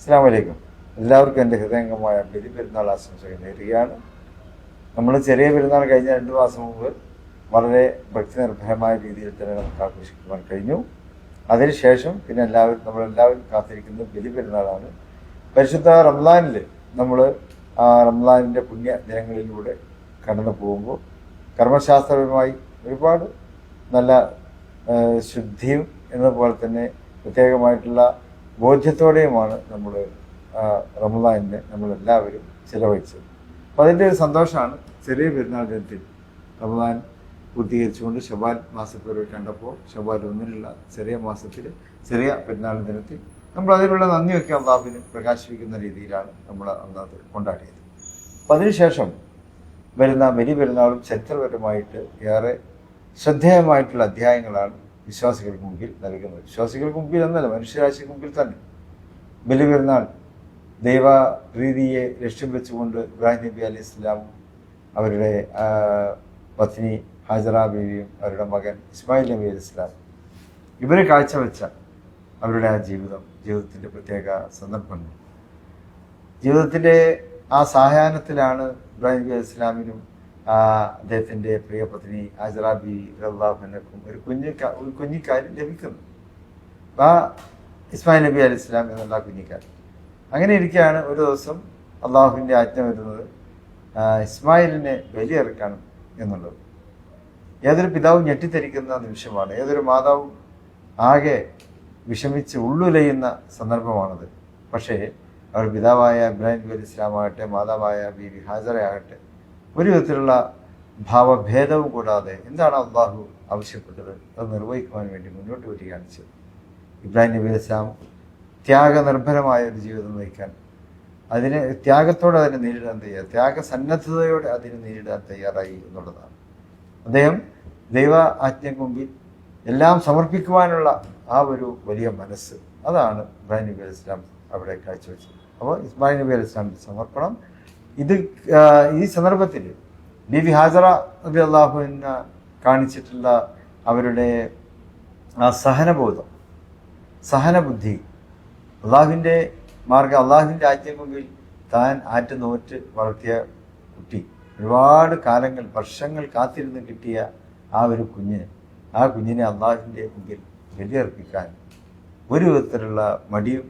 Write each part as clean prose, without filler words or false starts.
അസ്സലാമു അലൈക്കും. എല്ലാവർക്കും എൻ്റെ ഹൃദയംഗമായ ബലിപെരുന്നാൾ ആശംസകൾ നേരുകയാണ്. നമ്മൾ ചെറിയ പെരുന്നാൾ കഴിഞ്ഞ 2 മാസം മുമ്പ് വളരെ ഭക്തി നിർഭരമായ രീതിയിൽ തന്നെ നമുക്ക് ആഘോഷിക്കുവാൻ കഴിഞ്ഞു. അതിനുശേഷം പിന്നെ നമ്മളെല്ലാവരും കാത്തിരിക്കുന്നത് ബലിപെരുന്നാളാണ്. പരിശുദ്ധ റംസാനിൽ നമ്മൾ റംസാനിൻ്റെ പുണ്യ ദിനങ്ങളിലൂടെ കടന്നു പോകുമ്പോൾ കർമ്മശാസ്ത്രപരമായി ഒരുപാട് നല്ല ശുദ്ധിയും എന്നതുപോലെ തന്നെ പ്രത്യേകമായിട്ടുള്ള ബോധ്യത്തോടെയുമാണ് നമ്മൾ റമദാനിനെ നമ്മളെല്ലാവരും ചിലവഴിച്ചത്. അപ്പോൾ അതിൻ്റെ ഒരു സന്തോഷമാണ് ചെറിയ പെരുന്നാൾ ദിനത്തിൽ റമദാൻ പൂർത്തീകരിച്ചുകൊണ്ട് ഷവ്വാൽ മാസത്തിൽ കണ്ടപ്പോൾ ഷവ്വാൽ 1 ചെറിയ മാസത്തിൽ ചെറിയ പെരുന്നാൾ ദിനത്തിൽ നമ്മൾ അതിനുള്ള നന്ദിയൊക്കെ അള്ളാഹുവിന് പ്രകാശിപ്പിക്കുന്ന രീതിയിലാണ് നമ്മൾ അന്നത് കൊണ്ടാടിയത്. അപ്പം അതിനുശേഷം വരുന്ന വലിയ പെരുന്നാളും ചരിത്രപരമായിട്ട് ഏറെ ശ്രദ്ധേയമായിട്ടുള്ള അധ്യായങ്ങളാണ് വിശ്വാസികൾക്ക് മുമ്പിൽ നൽകുന്നത്. വിശ്വാസികൾക്ക് മുമ്പിൽ എന്നല്ല, മനുഷ്യരാശിക്ക് മുമ്പിൽ തന്നെ. ബലി പെരുന്നാൾ ദൈവപ്രീതിയെ ലക്ഷ്യം വെച്ചുകൊണ്ട് ഇബ്രാഹിം നബി അലൈഹി ഇസ്ലാമും അവരുടെ പത്നി ഹാജറ ബീവിയും അവരുടെ മകൻ ഇസ്മായിൽ നബി അലൈഹി ഇസ്ലാം ഇവരെ കാഴ്ചവെച്ച അവരുടെ ആ ജീവിതത്തിൻ്റെ പ്രത്യേക സന്ദർഭങ്ങൾ, ജീവിതത്തിൻ്റെ ആ സായാഹ്നത്തിലാണ് ഇബ്രാഹിം നബി അലൈഹി ഇസ്ലാമിനും അദ്ദേഹത്തിൻ്റെ പ്രിയ പത്നി ഹാജറ ബീവി റളിയല്ലാഹുഅൻഹക്കും ഒരു കുഞ്ഞിക്കാര്യം ലഭിക്കുന്നു. ആ ഇസ്മായിൽ നബി അലൈഹി ഇസ്ലാം എന്നുള്ള കുഞ്ഞിക്കാരൻ. അങ്ങനെ ഇരിക്കുകയാണ് ഒരു ദിവസം അള്ളാഹുവിൻ്റെ ആജ്ഞ വരുന്നത് ഇസ്മായിലിനെ ബലിയെറുക്കണം എന്നുള്ളത്. ഏതൊരു പിതാവും ഞെട്ടിത്തരിക്കുന്ന നിമിഷമാണ്. ഏതൊരു മാതാവും ആകെ വിഷമിച്ച് ഉള്ളുലയുന്ന സന്ദർഭമാണത്. പക്ഷേ അവർ പിതാവായ ഇബ്രാഹിം നബി അലൈഹി ഇസ്ലാം ആകട്ടെ, മാതാവായ ബീവി ഹാജറയാകട്ടെ, ഒരു വിധത്തിലുള്ള ഭാവഭേദവും കൂടാതെ എന്താണ് അള്ളാഹു ആവശ്യപ്പെട്ടത് അത് നിർവഹിക്കുവാൻ വേണ്ടി മുന്നോട്ട് വരികയാണ് ചെയ്തത്. ഇബ്രാഹിം നബി അലൈഹി ഇസ്ലാം ത്യാഗനിർഭരമായ ഒരു ജീവിതം നയിക്കാൻ, ത്യാഗത്തോടെ അതിനെ നേരിടാൻ ത്യാഗസന്നദ്ധതയോടെ അതിനെ നേരിടാൻ തയ്യാറായി എന്നുള്ളതാണ്. അദ്ദേഹം ദൈവ ആജ്ഞയ്ക്ക് മുമ്പിൽ എല്ലാം സമർപ്പിക്കുവാനുള്ള ആ ഒരു വലിയ മനസ്സ്, അതാണ് ഇബ്രാഹിം നബി അലൈഹി ഇസ്ലാം അവിടെ കാഴ്ചവെച്ചത്. അപ്പോൾ ഇസ്മായിൽ നബി അലൈഹി ഇസ്ലാമിൻ്റെ സമർപ്പണം ഈ സന്ദർഭത്തിൽ ബീവി ഹാജറ റളിയല്ലാഹു അൻഹ കാണിച്ചിട്ടുള്ള അവരുടെ ആ സഹനബോധം, സഹനബുദ്ധി, അള്ളാഹുവിൻ്റെ മാർഗം, അള്ളാഹുവിൻ്റെ ആജ്ഞയ്ക്ക് മുമ്പിൽ താൻ ആറ്റുനോറ്റ് വളർത്തിയ കുട്ടി, ഒരുപാട് കാലങ്ങൾ വർഷങ്ങൾ കാത്തിരുന്ന് കിട്ടിയ ആ ഒരു ആ കുഞ്ഞിനെ അള്ളാഹുവിൻ്റെ മുമ്പിൽ ബലിയർപ്പിക്കാൻ ഒരു വിധത്തിലുള്ള മടിയും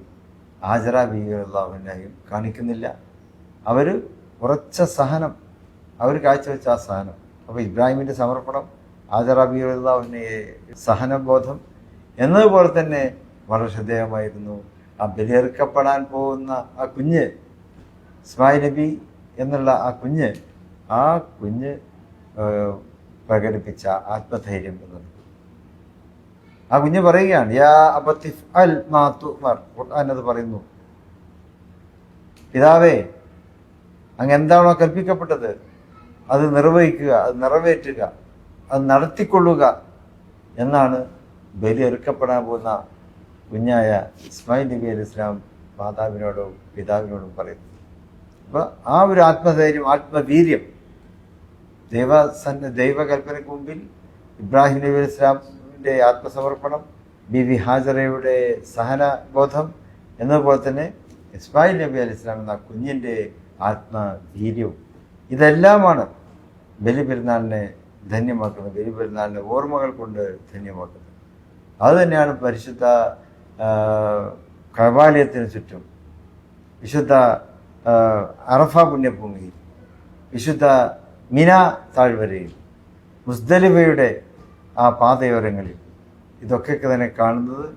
ഹാജറ ബീവി റളിയല്ലാഹു അൻഹയും കാണിക്കുന്നില്ല. അവർ ഉറച്ച സഹനം, അവർ കാഴ്ചവെച്ച ആ സഹനം. അപ്പോൾ ഇബ്രാഹിമിൻ്റെ സമർപ്പണം, ഹാജറ ബീവി റളിയല്ലാഹു അൻഹയെ സഹനബോധം എന്നതുപോലെ തന്നെ വളരെ ശ്രദ്ധേയമായിരുന്നു. ആ ബലിയെറുക്കപ്പെടാൻ പോകുന്ന ആ കുഞ്ഞ്, ഇസ്മായിൽ നബി എന്നുള്ള ആ കുഞ്ഞ് പ്രകടിപ്പിച്ച ആത്മധൈര്യം എന്നത്. ആ കുഞ്ഞ് പറയുകയാണ്, യാ അബത്തി ഇഫ്അൽ മാ തുഅ്മർ. ഖുർആൻ അത് പറയുന്നു, പിതാവേ അങ്ങ് എന്താണോ കൽപ്പിക്കപ്പെട്ടത് അത് നിർവഹിക്കുക, അത് നിറവേറ്റുക, അത് നടത്തിക്കൊള്ളുക എന്നാണ് ബലിയെറുക്കപ്പെടാൻ പോകുന്ന കുഞ്ഞായ ഇസ്മായിൽ നബി അലൈഹി ഇസ്ലാം മാതാവിനോടും പിതാവിനോടും പറയുന്നത്. അപ്പോൾ ആ ഒരു ആത്മധൈര്യം, ആത്മവീര്യം, ദൈവകൽപ്പനയ്ക്ക് മുമ്പിൽ ഇബ്രാഹിം നബി അലൈഹി ഇസ്ലാമിൻ്റെ ആത്മസമർപ്പണം, ബീവി ഹാജറയുടെ സഹനബോധം എന്നതുപോലെ തന്നെ ഇസ്മായിൽ നബി അലൈഹി ഇസ്ലാം എന്ന കുഞ്ഞിൻ്റെ ആത്മവീര്യവും, ഇതെല്ലാമാണ് ബലിപെരുന്നാളിനെ ധന്യമാക്കുന്നത്, ബലിപെരുന്നാളിനെ ഓർമ്മകൾ കൊണ്ട് ധന്യമാക്കുന്നത്. അതുതന്നെയാണ് പരിശുദ്ധ കഅബാലയത്തിന് ചുറ്റും, വിശുദ്ധ അറഫ പുണ്യഭൂമിയിൽ, വിശുദ്ധ മിന താഴ്വരയിൽ, മുസ്ദലിഫയുടെ ആ പാതയോരങ്ങളിൽ, ഇതൊക്കെ തന്നെ കാണുന്നത്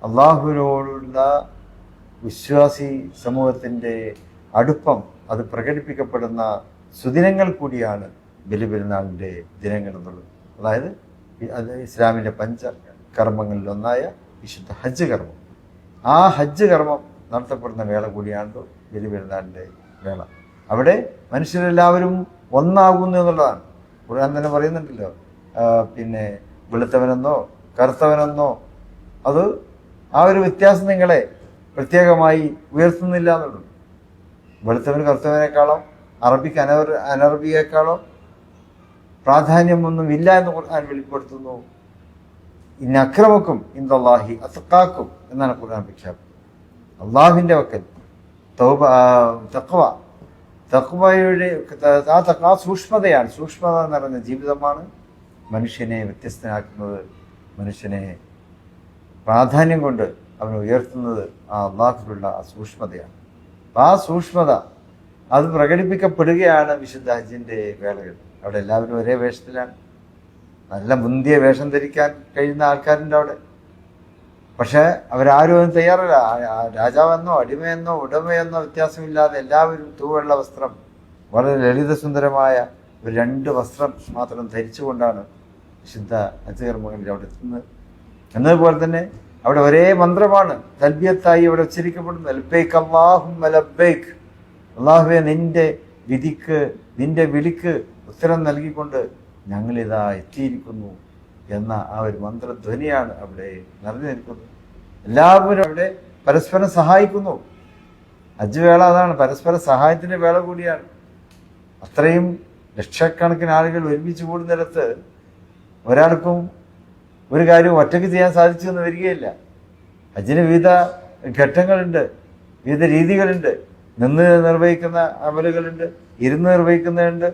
അള്ളാഹുവിനോടുള്ള വിശ്വാസി സമൂഹത്തിൻ്റെ അടുപ്പം അത് പ്രകടിപ്പിക്കപ്പെടുന്ന സുദിനങ്ങൾ കൂടിയാണ് ബലിപെരുന്നാളിൻ്റെ ദിനങ്ങൾ എന്നുള്ളത്. അതായത് അത് ഇസ്ലാമിൻ്റെ പഞ്ചകർമ്മങ്ങളിലൊന്നായ വിശുദ്ധ ഹജ്ജ് കർമ്മം. ആ ഹജ്ജ് കർമ്മം നടത്തപ്പെടുന്ന വേള കൂടിയാണ് ബലിപെരുന്നാളിൻ്റെ വേള. അവിടെ മനുഷ്യരെല്ലാവരും ഒന്നാകുന്നു എന്നുള്ളതാണ്. ഖുർആൻ തന്നെ പറയുന്നുണ്ടല്ലോ, പിന്നെ വെളുത്തവനെന്നോ കറുത്തവനെന്നോ അത് ആ ഒരു വ്യത്യാസം നിങ്ങളെ പ്രത്യേകമായി ഉയർത്തുന്നില്ല എന്നുള്ളൂ. വെളുത്തവന് കറുത്തവനേക്കാളും അറബിക്ക് അനറബിയേക്കാളും പ്രാധാന്യമൊന്നും ഇല്ല എന്ന് ഖുർആൻ വെളിപ്പെടുത്തുന്നു. ഇന്ന അക്രമക്കും ഇൻദല്ലാഹി അത്ഖാക്കും എന്നാണ് ഖുർആൻ പ്രഖ്യാപിക്കുന്നത്. അള്ളാഹുവിൻ്റെ വക്കൽ തൗബ, തഖ്വ, തഖ്വയുടെ ആ സൂക്ഷ്മതയാണ്, സൂക്ഷ്മത നിറഞ്ഞ ജീവിതമാണ് മനുഷ്യനെ വ്യത്യസ്തനാക്കുന്നത്, മനുഷ്യനെ പ്രാധാന്യം കൊണ്ട് അവനെ ഉയർത്തുന്നത് ആ അള്ളാഹുവിലുള്ള ആ സൂക്ഷ്മതയാണ്. അപ്പം ആ സൂക്ഷ്മത അത് പ്രകടിപ്പിക്കപ്പെടുകയാണ് വിശുദ്ധ ഹജ്ജിൻ്റെ വേളകൾ. അവിടെ എല്ലാവരും ഒരേ വേഷത്തിലാണ്, നല്ല മുന്തിയ വേഷം ധരിക്കാൻ കഴിയുന്ന ആൾക്കാരുണ്ട് അവിടെ. പക്ഷെ അവരാരും അതിന് തയ്യാറല്ല. രാജാവെന്നോ അടിമയെന്നോ ഉടമയെന്നോ വ്യത്യാസമില്ലാതെ എല്ലാവരും തൂവെള്ള വസ്ത്രം, വളരെ ലളിതസുന്ദരമായ ഒരു 2 വസ്ത്രം മാത്രം ധരിച്ചുകൊണ്ടാണ് വിശുദ്ധ ഹജ്ജ് കർമ്മങ്ങളിൽ അവിടെ എത്തുന്നത്. എന്നതുപോലെ തന്നെ അവിടെ ഒരേ മന്ത്രമാണ് തൽബിയത്തായി അവിടെ ഉച്ചരിക്കപ്പെടുന്നത്. ലബ്ബൈക് അല്ലാഹുമ്മ ലബ്ബൈക്, അള്ളാഹുവേ നിന്റെ വിധിക്ക്, നിന്റെ വിളിക്ക് ഉത്തരം നൽകിക്കൊണ്ട് ഞങ്ങളിതാ എത്തിയിരിക്കുന്നു എന്ന ആ ഒരു മന്ത്രധ്വനിയാണ് അവിടെ നിറഞ്ഞു നിൽക്കുന്നത്. എല്ലാവരും അവിടെ പരസ്പരം സഹായിക്കുന്നു. ഹജ്ജ് വേള അതാണ്, പരസ്പര സഹായത്തിന്റെ വേള കൂടിയാണ്. അത്രയും ലക്ഷക്കണക്കിന് ആളുകൾ ഒരുമിച്ച് കൂടുന്നിടത്ത് ഒരാൾക്കും ഒരു കാര്യവും ഒറ്റയ്ക്ക് ചെയ്യാൻ സാധിച്ചു എന്ന് വരികയില്ല. ഹജ്ജിന് വിവിധ ഘട്ടങ്ങളുണ്ട്, വിവിധ രീതികളുണ്ട്. നിന്ന് നിർവഹിക്കുന്ന അമലുകളുണ്ട്, ഇരുന്ന് നിർവഹിക്കുന്നതുണ്ട്,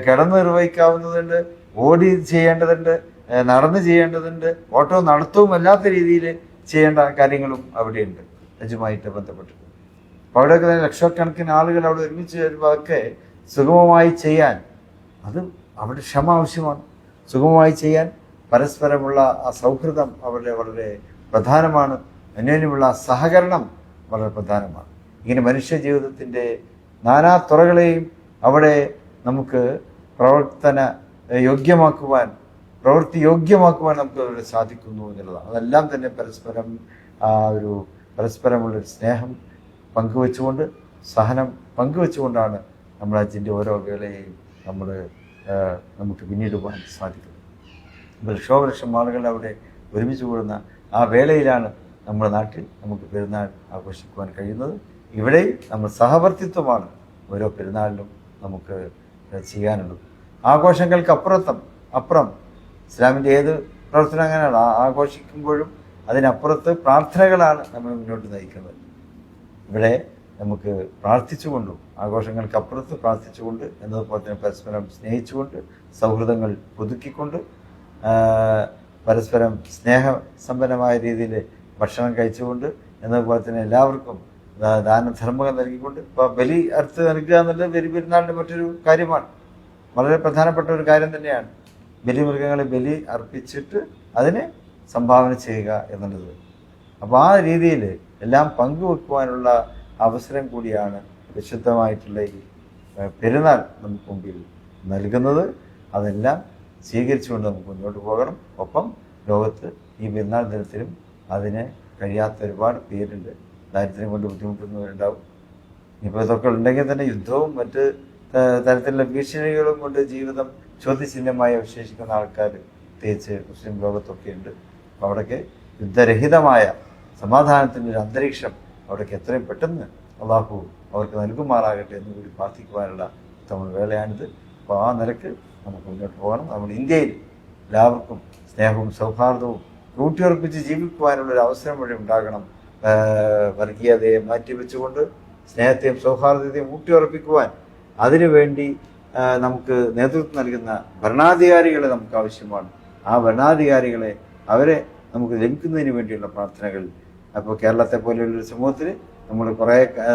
കിടന്ന് നിർവഹിക്കാവുന്നതുണ്ട്, ഓടി ചെയ്യേണ്ടതുണ്ട്, നടന്ന് ചെയ്യേണ്ടതുണ്ട്, ഓട്ടോ നടത്തവും അല്ലാത്ത രീതിയിൽ ചെയ്യേണ്ട കാര്യങ്ങളും അവിടെയുണ്ട് ഹജ്ജുമായിട്ട് ബന്ധപ്പെട്ടിട്ട്. അപ്പോൾ അവിടെയൊക്കെ തന്നെ ലക്ഷക്കണക്കിന് ആളുകൾ അവിടെ ഒരുമിച്ച് വരുമ്പോൾ അതൊക്കെ സുഗമമായി ചെയ്യാൻ അത് അവിടെ ക്ഷമ ആവശ്യമാണ്. സുഗമമായി ചെയ്യാൻ പരസ്പരമുള്ള ആ സൗഹൃദം അവിടെ വളരെ പ്രധാനമാണ്. അന്യോന്യമുള്ള സഹകരണം വളരെ പ്രധാനമാണ്. ഇങ്ങനെ മനുഷ്യ ജീവിതത്തിൻ്റെ നാനാ തുറകളെയും അവിടെ നമുക്ക് പ്രവൃത്തി യോഗ്യമാക്കുവാൻ നമുക്ക് അവിടെ സാധിക്കുന്നു എന്നുള്ളതാണ്. അതെല്ലാം തന്നെ പരസ്പരമുള്ളൊരു സ്നേഹം പങ്കുവെച്ചുകൊണ്ട്, സഹനം പങ്കുവെച്ചുകൊണ്ടാണ് നമ്മൾ ഹജ്ജിൻ്റെ ഓരോ വേളയെയും നമുക്ക് പിന്നിടുവാൻ സാധിക്കുന്നത്. ലക്ഷോപലക്ഷം ആളുകൾ അവിടെ ഒരുമിച്ച് കൂടുന്ന ആ വേളയിലാണ് നമ്മുടെ നാട്ടിൽ നമുക്ക് പെരുന്നാൾ ആഘോഷിക്കുവാൻ കഴിയുന്നത്. ഇവിടെ നമ്മൾ സഹവർത്തിത്വമാണ് ഓരോ പെരുന്നാളിലും നമുക്ക് ചെയ്യാനുള്ളത്. ആഘോഷങ്ങൾക്ക് അപ്പുറം ഇസ്ലാമിൻ്റെ ഏത് പ്രവർത്തനം അങ്ങനെയാണ്. ആഘോഷിക്കുമ്പോഴും അതിനപ്പുറത്ത് പ്രാർത്ഥനകളാണ് നമ്മൾ മുന്നോട്ട് നയിക്കുന്നത്. ഇവിടെ നമുക്ക് പ്രാർത്ഥിച്ചുകൊണ്ടും ആഘോഷങ്ങൾക്കപ്പുറത്ത് പ്രാർത്ഥിച്ചുകൊണ്ട്, എന്നതുപോലെ തന്നെ പരസ്പരം സ്നേഹിച്ചുകൊണ്ട്, സൗഹൃദങ്ങൾ പുതുക്കിക്കൊണ്ട്, പരസ്പരം സ്നേഹസമ്പന്നമായ രീതിയിൽ ഭക്ഷണം കഴിച്ചുകൊണ്ട്, എന്നതുപോലെ തന്നെ എല്ലാവർക്കും ദാനധർമ്മങ്ങൾ നൽകിക്കൊണ്ട്. ഇപ്പോൾ ബലി അറുത്ത് നൽകുക എന്നുള്ളത് പെരുന്നാളിൻ്റെ മറ്റൊരു കാര്യമാണ്, വളരെ പ്രധാനപ്പെട്ട ഒരു കാര്യം തന്നെയാണ്. ബലിമൃഗങ്ങളെ ബലി അർപ്പിച്ചിട്ട് അതിനെ സംഭാവന ചെയ്യുക എന്നുള്ളത്. അപ്പോൾ ആ രീതിയിൽ എല്ലാം പങ്കുവെക്കുവാനുള്ള അവസരം കൂടിയാണ് വിശുദ്ധമായിട്ടുള്ള ഈ പെരുന്നാൾ നമുക്ക് മുമ്പിൽ നൽകുന്നത്. അതെല്ലാം സ്വീകരിച്ചുകൊണ്ട് നമുക്ക് മുന്നോട്ട് പോകണം. ഒപ്പം ലോകത്ത് ഈ പെരുന്നാൾ ദിനത്തിലും അതിന് കഴിയാത്ത ഒരുപാട് പേരുണ്ട്. ദാരിദ്ര്യം കൊണ്ട് ബുദ്ധിമുട്ടുന്നവരുണ്ടാവും. ഇപ്പോൾ ഇതൊക്കെ ഉണ്ടെങ്കിൽ തന്നെ യുദ്ധവും മറ്റ് തരത്തിലുള്ള ഭീഷണികളും കൊണ്ട് ജീവിതം ചോദ്യചിഹ്നമായി അവശേഷിക്കുന്ന ആൾക്കാർ പ്രത്യേകിച്ച് മുസ്ലിം ലോകത്തൊക്കെ ഉണ്ട്. അപ്പോൾ അവിടേക്ക് യുദ്ധരഹിതമായ സമാധാനത്തിൻ്റെ ഒരു അന്തരീക്ഷം അവിടേക്ക് എത്രയും പെട്ടെന്ന് അള്ളാഹു അവർക്ക് നൽകുമാറാകട്ടെ എന്ന് കൂടി പ്രാർത്ഥിക്കുവാനുള്ള ഉത്തമ വേളയാണിത്. അപ്പോൾ ആ നിലക്ക് നമുക്ക് മുന്നോട്ട് പോകണം. നമ്മുടെ ഇന്ത്യയിൽ എല്ലാവർക്കും സ്നേഹവും സൗഹാർദ്ദവും ഊട്ടിയുറപ്പിച്ച് ജീവിക്കുവാനുള്ളൊരു അവസരം വഴി ഉണ്ടാകണം. വർഗീയതയെ മാറ്റിവെച്ചുകൊണ്ട് സ്നേഹത്തെയും സൗഹാർദ്ദത്തെയും ഊട്ടിയുറപ്പിക്കുവാൻ അതിനുവേണ്ടി നമുക്ക് നേതൃത്വം നൽകുന്ന ഭരണാധികാരികളെ നമുക്ക് ആവശ്യമാണ്. ആ ഭരണാധികാരികളെ അവരെ നമുക്ക് ലഭിക്കുന്നതിന് വേണ്ടിയുള്ള പ്രാർത്ഥനകൾ. അപ്പോൾ കേരളത്തെ പോലെയുള്ളൊരു സമൂഹത്തിൽ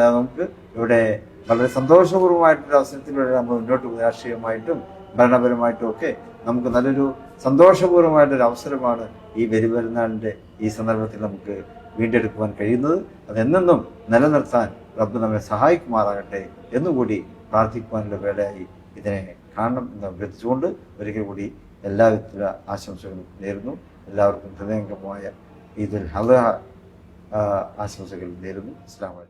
നമുക്ക് ഇവിടെ വളരെ സന്തോഷപൂർവ്വമായിട്ടൊരു അവസരത്തിലൂടെ നമ്മൾ മുന്നോട്ട് പോകും. രാഷ്ട്രീയമായിട്ടും ഭരണപരമായിട്ടും ഒക്കെ നമുക്ക് നല്ലൊരു സന്തോഷപൂർവ്വമായിട്ടൊരു അവസരമാണ് ഈ ബലിപെരുന്നാളിൻ്റെ ഈ സന്ദർഭത്തിൽ നമുക്ക് വീണ്ടെടുക്കുവാൻ കഴിയുന്നത്. അതെന്നും നിലനിർത്താൻ റബ്ബ് നമ്മെ സഹായിക്കുമാറാകട്ടെ എന്നുകൂടി പ്രാർത്ഥിക്കുവാനുള്ള വേളയായി ഇതിനെ കാണണം എന്ന് അഭ്യർത്ഥിച്ചുകൊണ്ട് ഒരിക്കൽ കൂടി എല്ലാവിധത്തിലുള്ള ആശംസകളും നേരുന്നു. എല്ലാവർക്കും ഹൃദയംഗമായ ഈദുൽ അദ്ഹ ആശംസകൾ നേരുന്നു. അസ്സലാമു അലൈക്കും.